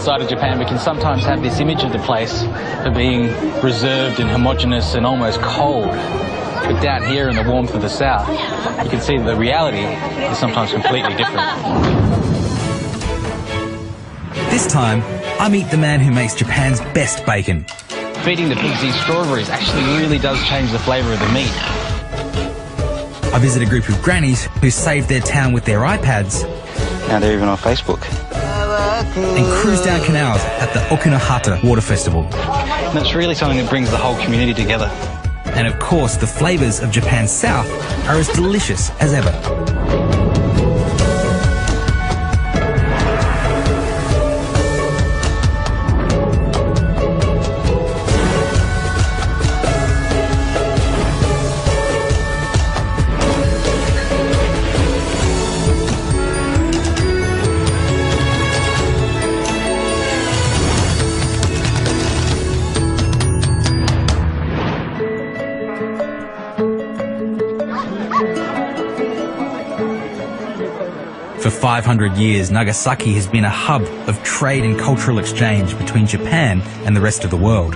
outside of Japan, we can sometimes have this image of the place for being reserved and homogeneous and almost cold. But down here in the warmth of the south, you can see that the reality is sometimes completely different. This time, I meet the man who makes Japan's best bacon. Feeding the pigs these strawberries actually really does change the flavour of the meat. I visit a group of grannies who saved their town with their iPads. Now they're even on Facebook. And cruise down canals at the Okinohata Water Festival. And it's really something that brings the whole community together. And of course, the flavours of Japan's south are as delicious as ever. For 500 years, Nagasaki has been a hub of trade and cultural exchange between Japan and the rest of the world.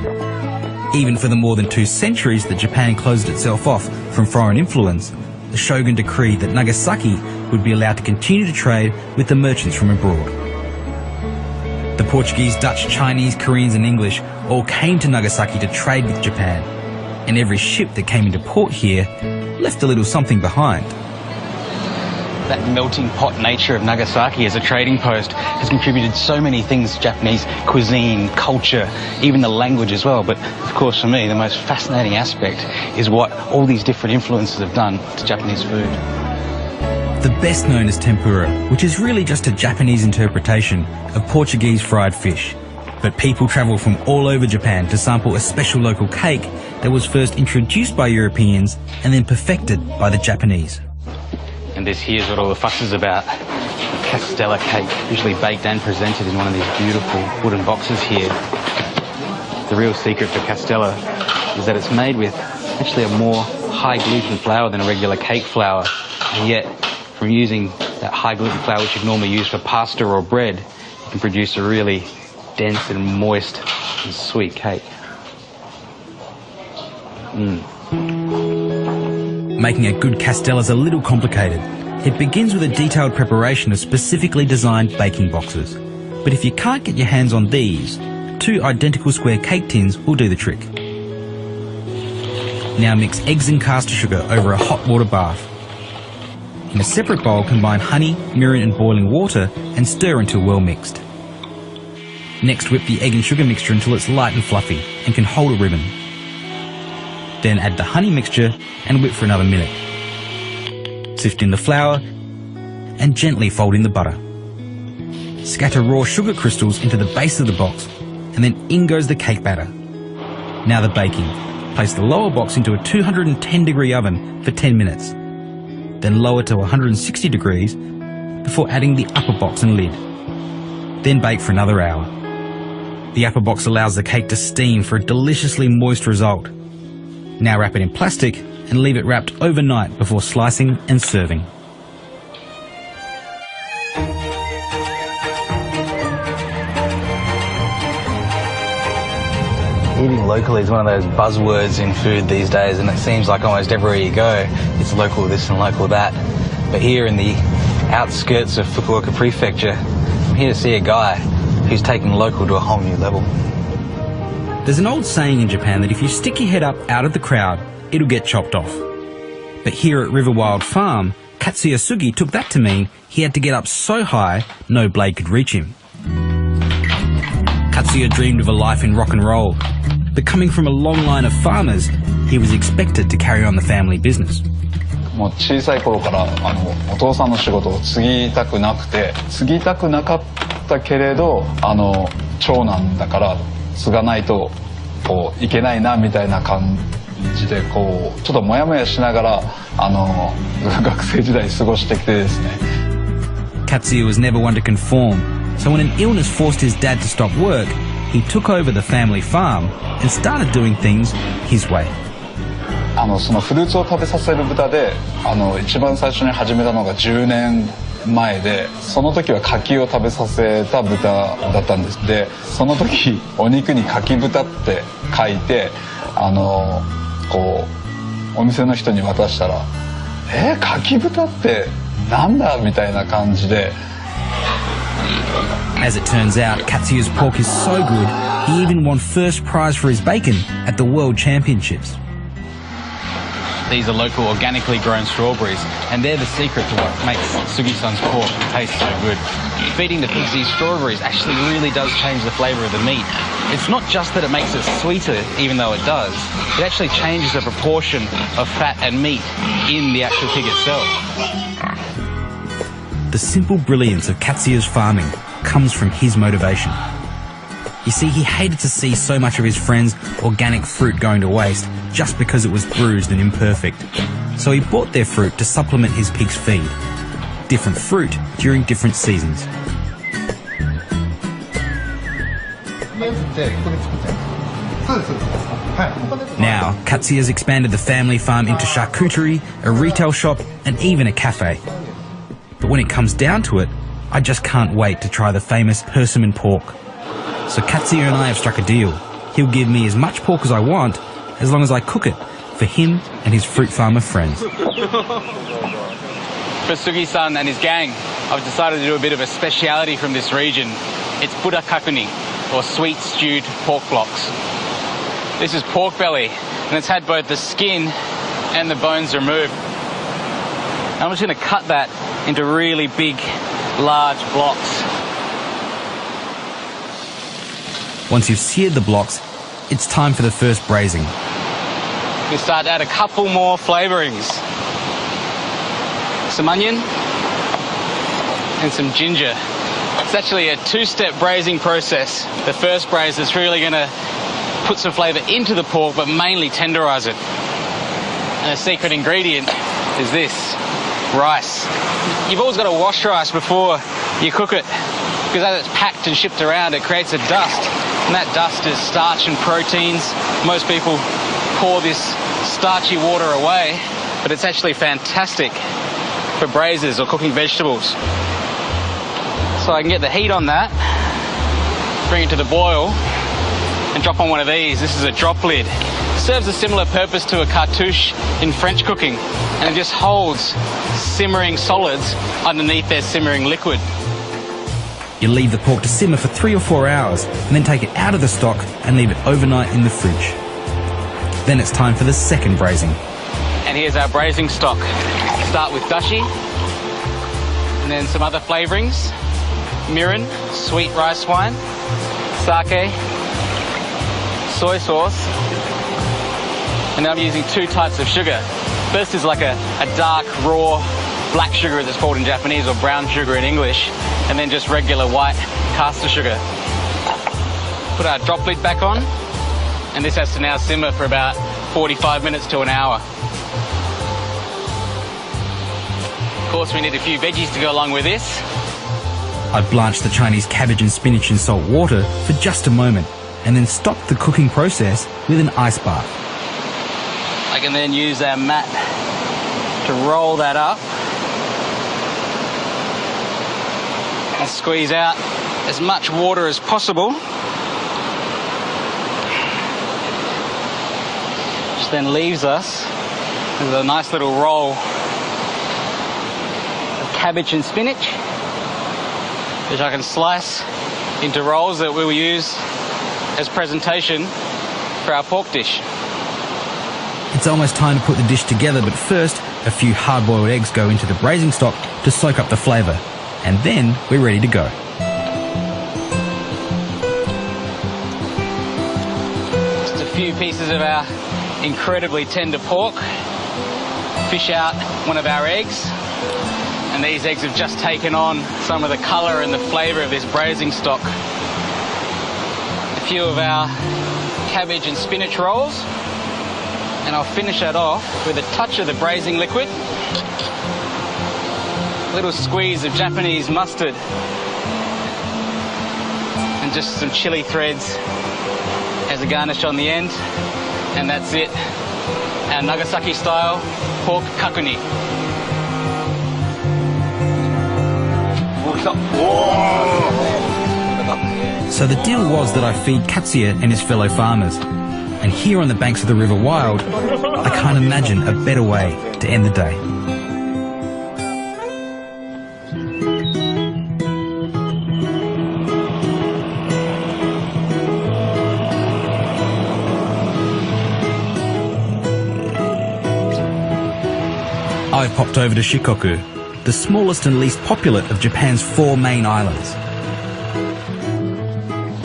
Even for the more than 2 centuries that Japan closed itself off from foreign influence, the shogun decreed that Nagasaki would be allowed to continue to trade with the merchants from abroad. The Portuguese, Dutch, Chinese, Koreans and English all came to Nagasaki to trade with Japan, and every ship that came into port here left a little something behind. That melting pot nature of Nagasaki as a trading post has contributed so many things to Japanese cuisine, culture, even the language as well. But of course for me, the most fascinating aspect is what all these different influences have done to Japanese food. The best known as tempura, which is really just a Japanese interpretation of Portuguese fried fish. But people travel from all over Japan to sample a special local cake that was first introduced by Europeans and then perfected by the Japanese. And this here's what all the fuss is about. Castella cake, usually baked and presented in one of these beautiful wooden boxes here. The real secret for Castella is that it's made with actually a more high gluten flour than a regular cake flour. And yet, from using that high gluten flour which you'd normally use for pasta or bread, you can produce a really dense and moist and sweet cake. Making a good Castella is a little complicated. It begins with a detailed preparation of specifically designed baking boxes. But if you can't get your hands on these, 2 identical square cake tins will do the trick. Now mix eggs and caster sugar over a hot water bath. In a separate bowl, combine honey, mirin and boiling water and stir until well mixed. Next, whip the egg and sugar mixture until it's light and fluffy and can hold a ribbon. Then add the honey mixture and whip for another minute. Sift in the flour and gently fold in the butter. Scatter raw sugar crystals into the base of the box and then in goes the cake batter. Now the baking. Place the lower box into a 210-degree oven for 10 minutes. Then lower to 160 degrees before adding the upper box and lid. Then bake for another hour. The upper box allows the cake to steam for a deliciously moist result. Now wrap it in plastic and leave it wrapped overnight before slicing and serving. Eating locally is one of those buzzwords in food these days, and it seems like almost everywhere you go, it's local this and local that. But here in the outskirts of Fukuoka Prefecture, I'm here to see a guy who's taking local to a whole new level. There's an old saying in Japan that if you stick your head up out of the crowd, it'll get chopped off. But here at Riverwild Farm, Katsuya Sugi took that to mean he had to get up so high, no blade could reach him. Katsuya dreamed of a life in rock and roll, but coming from a long line of farmers, he was expected to carry on the family business. もう小さい頃からお父さんの仕事を継ぎたくなくて、継ぎたくなかったけれど、長男だから継がないとこういけないなみたいな感じでこうちょっとモヤモヤしながら学生時代過ごしてきてですね。Katsuya was never one to conform, so when an illness forced his dad to stop work, he took over the family farm and started doing things his way. そのフルーツを食べさせる豚で一番最初に始めたのが10年前で、その時は柿を食べさせた豚だったんです。でその時お肉に柿豚って書いてこうお店の人に渡したら「柿豚ってなんだ?」みたいな感じで。 As it turns out, Katsuya's pork is so good, he even won first prize for his bacon at the World Championships. These are local organically grown strawberries, and they're the secret to what makes Sugi-san's pork taste so good. Feeding the pigs these strawberries actually really does change the flavour of the meat. It's not just that it makes it sweeter, even though it does, it actually changes the proportion of fat and meat in the actual pig itself. The simple brilliance of Katsuya's farming comes from his motivation. You see, he hated to see so much of his friends' organic fruit going to waste just because it was bruised and imperfect. So he bought their fruit to supplement his pig's feed. Different fruit during different seasons. Now, Katsuya's expanded the family farm into charcuterie, a retail shop, and even a cafe. But when it comes down to it, I just can't wait to try the famous persimmon pork. So Katsuya and I have struck a deal. He'll give me as much pork as I want, as long as I cook it for him and his fruit farmer friends. For Sugi-san and his gang, I've decided to do a bit of a speciality from this region. It's burakakuni, or sweet stewed pork blocks. This is pork belly, and it's had both the skin and the bones removed. I'm just going to cut that into really big, large blocks. Once you've seared the blocks, it's time for the first braising. We start to add a couple more flavourings. Some onion and some ginger. It's actually a two-step braising process. The first braise is really going to put some flavour into the pork, but mainly tenderise it. And a secret ingredient is this, rice. You've always got to wash rice before you cook it, because as it's packed and shipped around, it creates a dust. And that dust is starch and proteins. Most people pour this starchy water away, but it's actually fantastic for braises or cooking vegetables. So I can get the heat on that, bring it to the boil, and drop on one of these. This is a drop lid. It serves a similar purpose to a cartouche in French cooking, and it just holds simmering solids underneath their simmering liquid. You leave the pork to simmer for 3 or 4 hours and then take it out of the stock and leave it overnight in the fridge. Then it's time for the second braising. And here's our braising stock. Start with dashi, and then some other flavourings. Mirin, sweet rice wine, sake, soy sauce, and I'm using 2 types of sugar. First is like a dark, raw black sugar, as it's called in Japanese, or brown sugar in English, and then just regular white caster sugar. Put our drop lid back on, and this has to now simmer for about 45 minutes to an hour. Of course, we need a few veggies to go along with this. I'd blanch the Chinese cabbage and spinach in salt water for just a moment, and then stop the cooking process with an ice bath. I can then use our mat to roll that up and squeeze out as much water as possible. Which then leaves us with a nice little roll of cabbage and spinach, which I can slice into rolls that we will use as presentation for our pork dish. It's almost time to put the dish together, but first, a few hard-boiled eggs go into the braising stock to soak up the flavour. And then we're ready to go. Just a few pieces of our incredibly tender pork. Fish out one of our eggs. And these eggs have just taken on some of the colour and the flavour of this braising stock. A few of our cabbage and spinach rolls. And I'll finish that off with a touch of the braising liquid. Little squeeze of Japanese mustard. And just some chili threads as a garnish on the end. And that's it. Our Nagasaki style pork kakuni. So the deal was that I feed Katsuya and his fellow farmers. And here on the banks of the River Wild, I can't imagine a better way to end the day. I've popped over to Shikoku, the smallest and least populous of Japan's 4 main islands.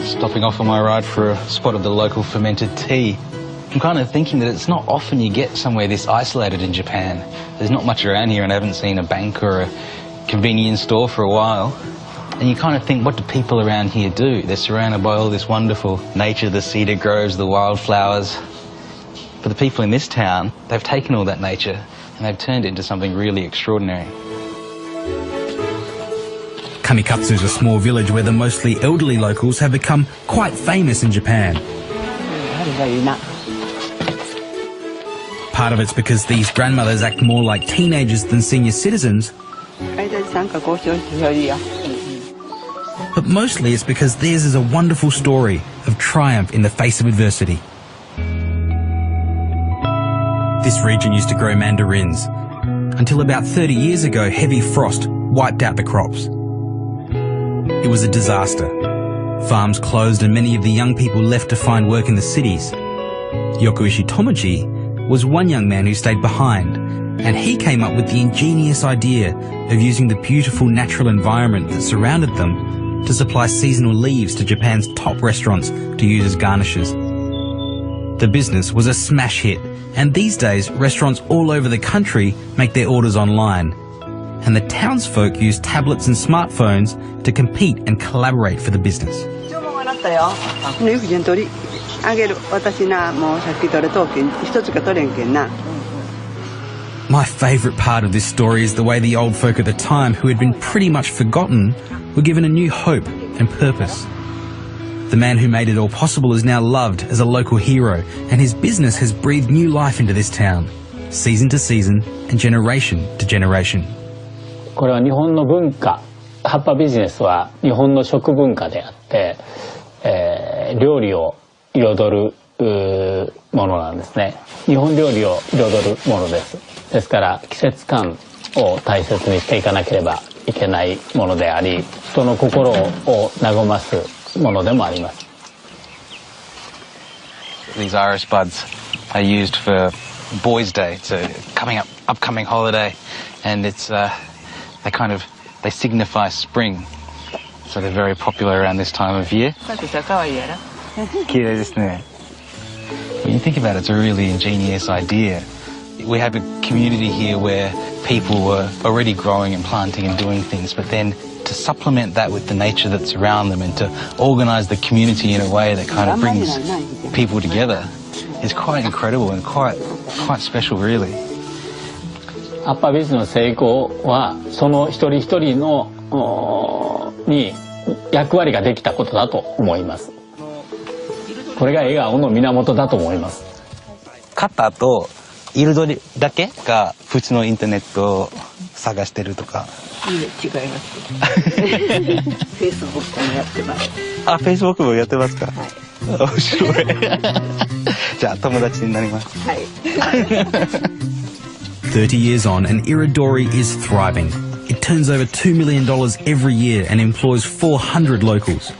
Stopping off on my ride for a spot of the local fermented tea. I'm kind of thinking that it's not often you get somewhere this isolated in Japan. There's not much around here and I haven't seen a bank or a convenience store for a while. And you kind of think, what do people around here do? They're surrounded by all this wonderful nature, the cedar groves, the wildflowers. But the people in this town, they've taken all that nature and they've turned it into something really extraordinary. Kamikatsu is a small village where the mostly elderly locals have become quite famous in Japan. Part of it's because these grandmothers act more like teenagers than senior citizens. But mostly it's because theirs is a wonderful story of triumph in the face of adversity. This region used to grow mandarins. Until about 30 years ago, heavy frost wiped out the crops. It was a disaster. Farms closed and many of the young people left to find work in the cities. Yokuishi Tomoji was one young man who stayed behind, and he came up with the ingenious idea of using the beautiful natural environment that surrounded them to supply seasonal leaves to Japan's top restaurants to use as garnishes. The business was a smash hit, and these days restaurants all over the country make their orders online. And the townsfolk use tablets and smartphones to compete and collaborate for the business. My favourite part of this story is the way the old folk at the time, who had been pretty much forgotten, were given a new hope and purpose. The man who made it all possible is now loved as a local hero, and his business has breathed new life into this town, season to season and generation to generation. これは日本の文化、葉っぱビジネスは日本の食文化であって、料理を彩るものなんですね。日本料理を彩るものです。ですから季節感を大切にしていかなければいけないものであり、人の心を和ますものでもあります。These iris buds are used for Boys' Day. It's a upcoming holiday, and it's they signify spring, so they're very popular around this time of year. When you think about it, it's a really ingenious idea. We have a community here where people were already growing and planting and doing things, but then to supplement that with the nature that's around them and to organise the community in a way that kind of brings people together is quite incredible and quite special, really. 葉っぱビジネスの成功はその一人一人のに役割ができたことだと思います。これが笑顔の源だと思います。型と彩りだけが普通のインターネットを探してるとか。いいえ、違います。Facebook もやってます。あ、Facebook もやってますか。はい。面白い。じゃあ友達になります。はい。30 years on, and Iridori is thriving. It turns over $2 million every year and employs 400 locals.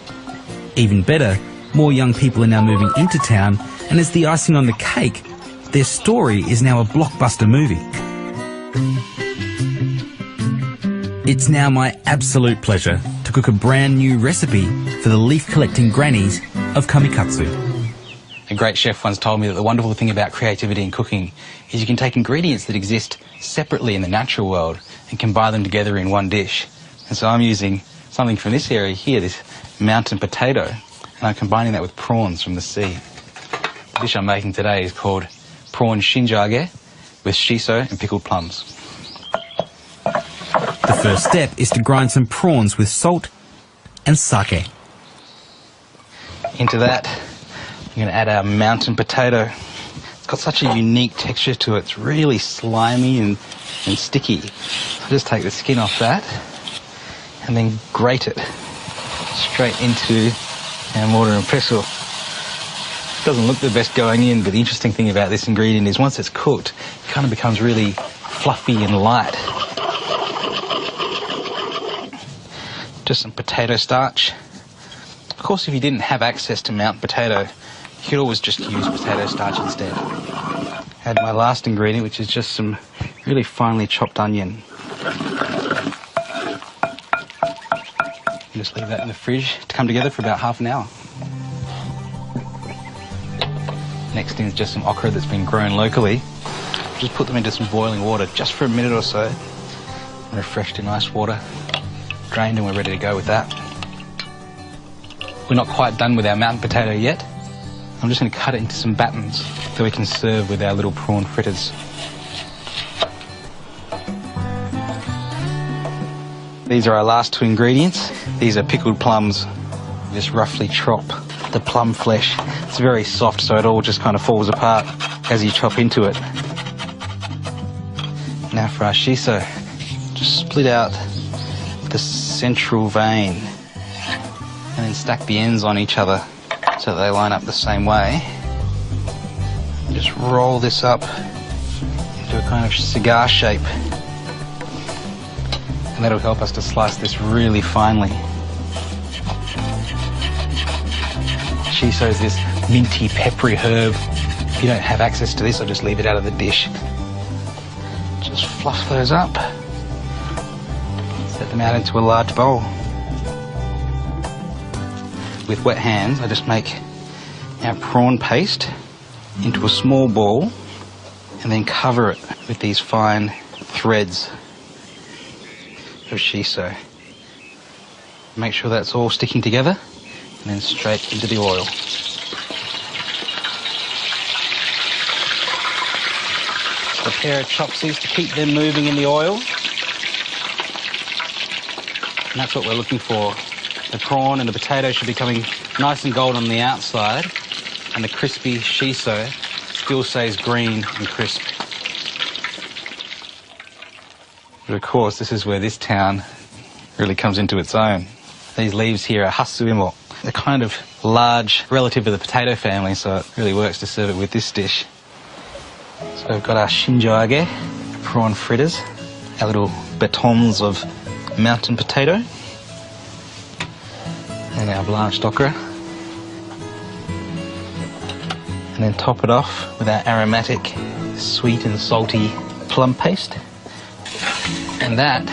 Even better, more young people are now moving into town, and as the icing on the cake, their story is now a blockbuster movie. It's now my absolute pleasure to cook a brand new recipe for the leaf-collecting grannies of Kamikatsu. A great chef once told me that the wonderful thing about creativity in cooking is you can take ingredients that exist separately in the natural world and combine them together in one dish. And so I'm using something from this area here, this mountain potato, and I'm combining that with prawns from the sea. The dish I'm making today is called prawn shinjage with shiso and pickled plums. The first step is to grind some prawns with salt and sake. Into that, I'm going to add our mountain potato. It's got such a unique texture to it. It's really slimy and sticky. I'll just take the skin off that. and then grate it straight into our mortar and pestle. Doesn't look the best going in, but the interesting thing about this ingredient is once it's cooked, it kind of becomes really fluffy and light. Just some potato starch. Of course, if you didn't have access to mountain potato, you could always just use potato starch instead. Add my last ingredient, which is just some really finely chopped onion. Just leave that in the fridge to come together for about half an hour. Next thing is just some okra that's been grown locally. Just put them into some boiling water just for a minute or so. Refreshed in ice water. Drained, and we're ready to go with that. We're not quite done with our mountain potato yet. I'm just going to cut it into some battens so we can serve with our little prawn fritters. These are our last two ingredients. These are pickled plums. Just roughly chop the plum flesh. It's very soft, so it all just kind of falls apart as you chop into it. Now for our shiso. Just split out the central vein and then stack the ends on each other so that they line up the same way. And just roll this up into a kind of cigar shape, and that'll help us to slice this really finely. Shiso is this minty, peppery herb. If you don't have access to this, I'll just leave it out of the dish. Just fluff those up. Set them out into a large bowl. With wet hands, I just make our prawn paste into a small ball and then cover it with these fine threads of shiso. Make sure that's all sticking together and then straight into the oil. Just a pair of chopsticks to keep them moving in the oil. And that's what we're looking for. The prawn and the potato should be coming nice and golden on the outside, and the crispy shiso still stays green and crisp. But of course, this is where this town really comes into its own. These leaves here are hasuimo. They're kind of large, relative to the potato family, so it really works to serve it with this dish. So we've got our shinjoage, prawn fritters, our little batons of mountain potato, and our blanched okra. And then top it off with our aromatic, sweet and salty plum paste. And that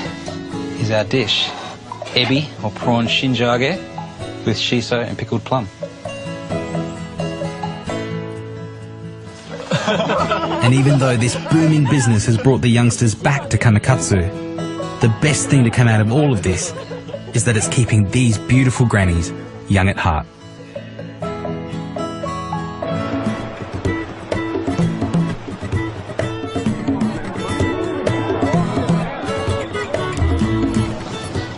is our dish, ebi, or prawn shinjoage, with shiso and pickled plum. And even though this booming business has brought the youngsters back to Kanakatsu, the best thing to come out of all of this is that it's keeping these beautiful grannies young at heart.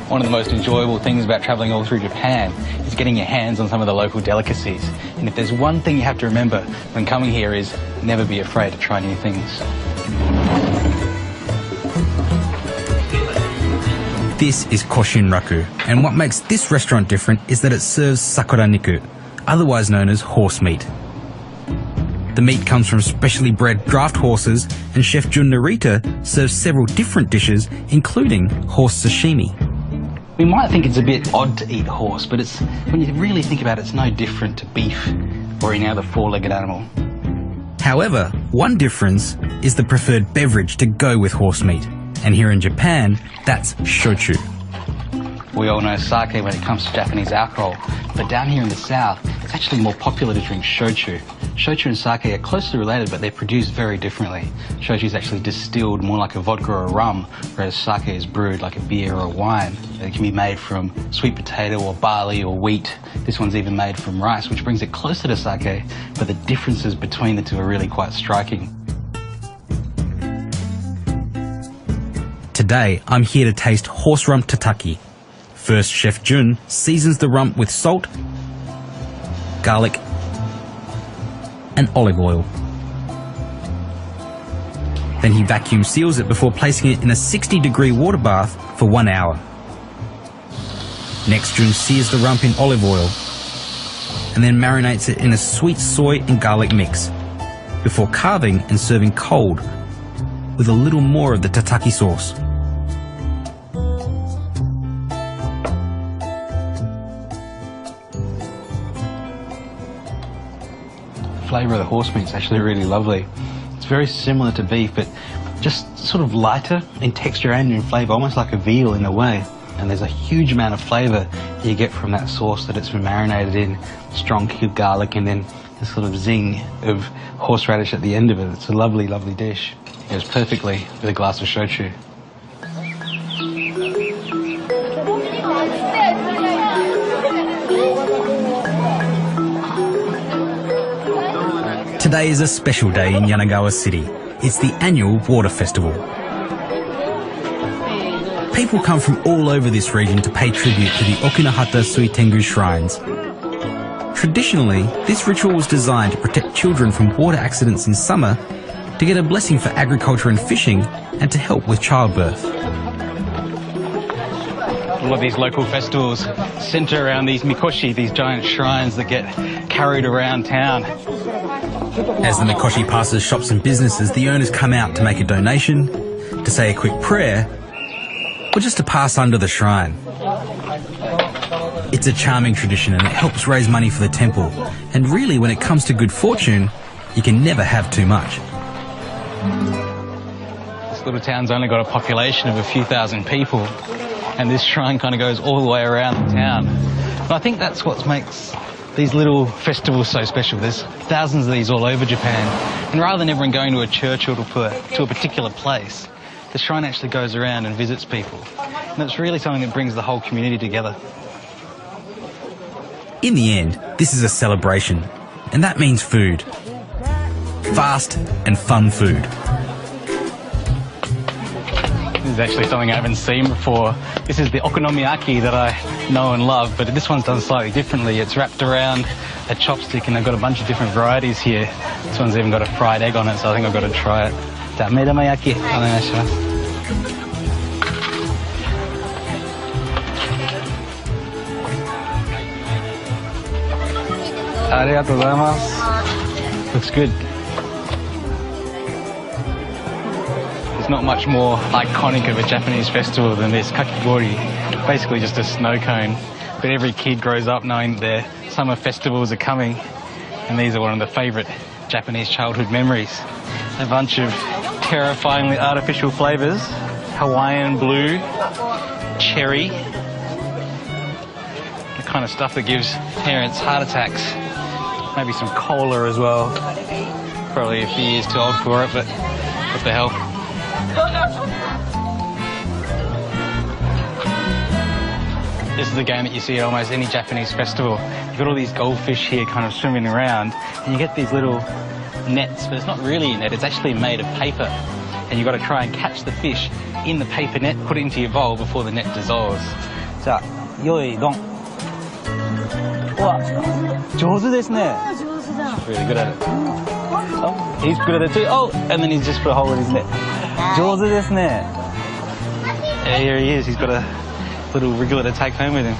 One of the most enjoyable things about travelling all through Japan is getting your hands on some of the local delicacies. And if there's one thing you have to remember when coming here is never be afraid to try new things. This is Koshinraku, and what makes this restaurant different is that it serves sakura niku, otherwise known as horse meat. The meat comes from specially bred draft horses, and Chef Jun Narita serves several different dishes, including horse sashimi. We might think it's a bit odd to eat horse, but it's, when you really think about it, it's no different to beef or any other four-legged animal. However, one difference is the preferred beverage to go with horse meat, and here in Japan, that's shochu. We all know sake when it comes to Japanese alcohol, but down here in the south, it's actually more popular to drink shochu. Shochu and sake are closely related, but they're produced very differently. Shochu is actually distilled more like a vodka or a rum, whereas sake is brewed like a beer or a wine. It can be made from sweet potato or barley or wheat. This one's even made from rice, which brings it closer to sake, but the differences between the two are really quite striking. Today, I'm here to taste horse rump tataki. First, Chef Jun seasons the rump with salt, garlic, and olive oil. Then he vacuum seals it before placing it in a 60-degree water bath for 1 hour. Next, Jun sears the rump in olive oil and then marinates it in a sweet soy and garlic mix before carving and serving cold with a little more of the tataki sauce. The flavour of the horse meat is actually really lovely. It's very similar to beef, but just sort of lighter in texture and in flavour, almost like a veal in a way. And there's a huge amount of flavour you get from that sauce that it's been marinated in, strong cured garlic, and then this sort of zing of horseradish at the end of it. It's a lovely, lovely dish. It goes perfectly with a glass of shochu. Today is a special day in Yanagawa City. It's the annual water festival. People come from all over this region to pay tribute to the Okinahata Suitengu shrines. Traditionally, this ritual was designed to protect children from water accidents in summer, to get a blessing for agriculture and fishing, and to help with childbirth. All of these local festivals centre around these mikoshi, these giant shrines that get carried around town. As the mikoshi passes shops and businesses, the owners come out to make a donation, to say a quick prayer, or just to pass under the shrine. It's a charming tradition and it helps raise money for the temple. And really, when it comes to good fortune, you can never have too much. This little town's only got a population of a few thousand people, and this shrine kind of goes all the way around the town. And I think that's what makes these little festivals so special. There's thousands of these all over Japan, and rather than everyone going to a church or to a particular place, the shrine actually goes around and visits people. And it's really something that brings the whole community together. In the end, this is a celebration, and that means food. Fast and fun food. This is actually something I haven't seen before. This is the okonomiyaki that I know and love, but this one's done slightly differently. It's wrapped around a chopstick, and they've got a bunch of different varieties here. This one's even got a fried egg on it, so I think I've got to try it. Medamayaki, onegaishimasu. Arigatou gozaimasu. Looks good. There's not much more iconic of a Japanese festival than this kakigori. Basically just a snow cone. But every kid grows up knowing that their summer festivals are coming, and these are one of the favourite Japanese childhood memories. A bunch of terrifyingly artificial flavours. Hawaiian blue, cherry. The kind of stuff that gives parents heart attacks. Maybe some cola as well. Probably a few years too old for it, but what the hell. This is the game that you see at almost any Japanese festival. You've got all these goldfish here kind of swimming around, and you get these little nets, but it's not really a net, it's actually made of paper. And you've got to try and catch the fish in the paper net, put it into your bowl before the net dissolves. So, yoi, don. Wow, 上手ですね. Really good at it. Oh, he's good at it too. Oh, and then he's just put a hole in his net. 上手ですね. Yeah, here he is. He's got a little wriggler to take home with him.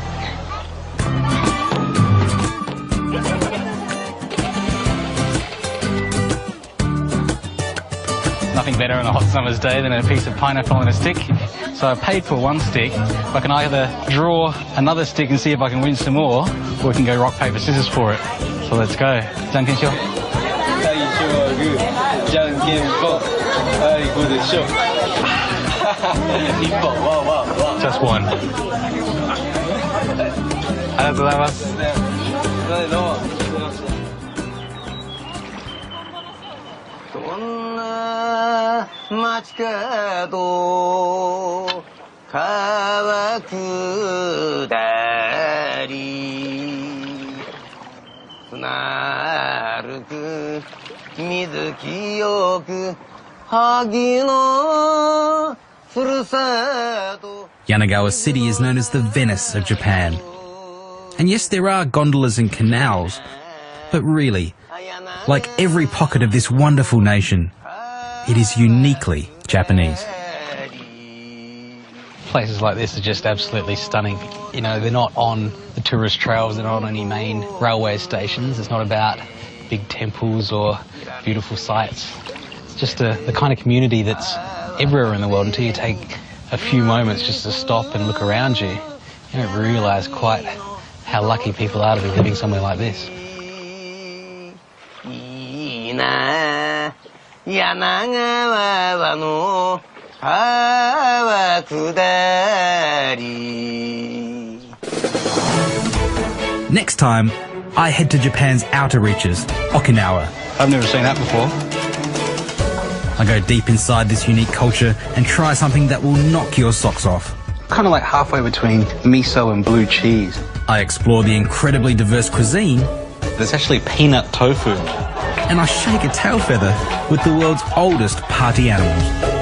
Nothing better on a hot summer's day than a piece of pineapple on a stick. So I paid for one stick. I can either draw another stick and see if I can win some more, or we can go rock, paper, scissors for it. So let's go. Janken-shou. Just one. ありがとうございます。どんな街角川下り船歩く水清く萩のふるさと Yanagawa City is known as the Venice of Japan. And yes, there are gondolas and canals, but really, like every pocket of this wonderful nation, it is uniquely Japanese. Places like this are just absolutely stunning. You know, they're not on the tourist trails, they're not on any main railway stations. It's not about big temples or beautiful sights. It's just the kind of community that's everywhere in the world until you take a few moments just to stop and look around you. You don't realise quite how lucky people are to be living somewhere like this. Next time, I head to Japan's outer reaches, Okinawa. I've never seen that before. I go deep inside this unique culture and try something that will knock your socks off. Kind of like halfway between miso and blue cheese. I explore the incredibly diverse cuisine. There's actually peanut tofu. And I shake a tail feather with the world's oldest party animals.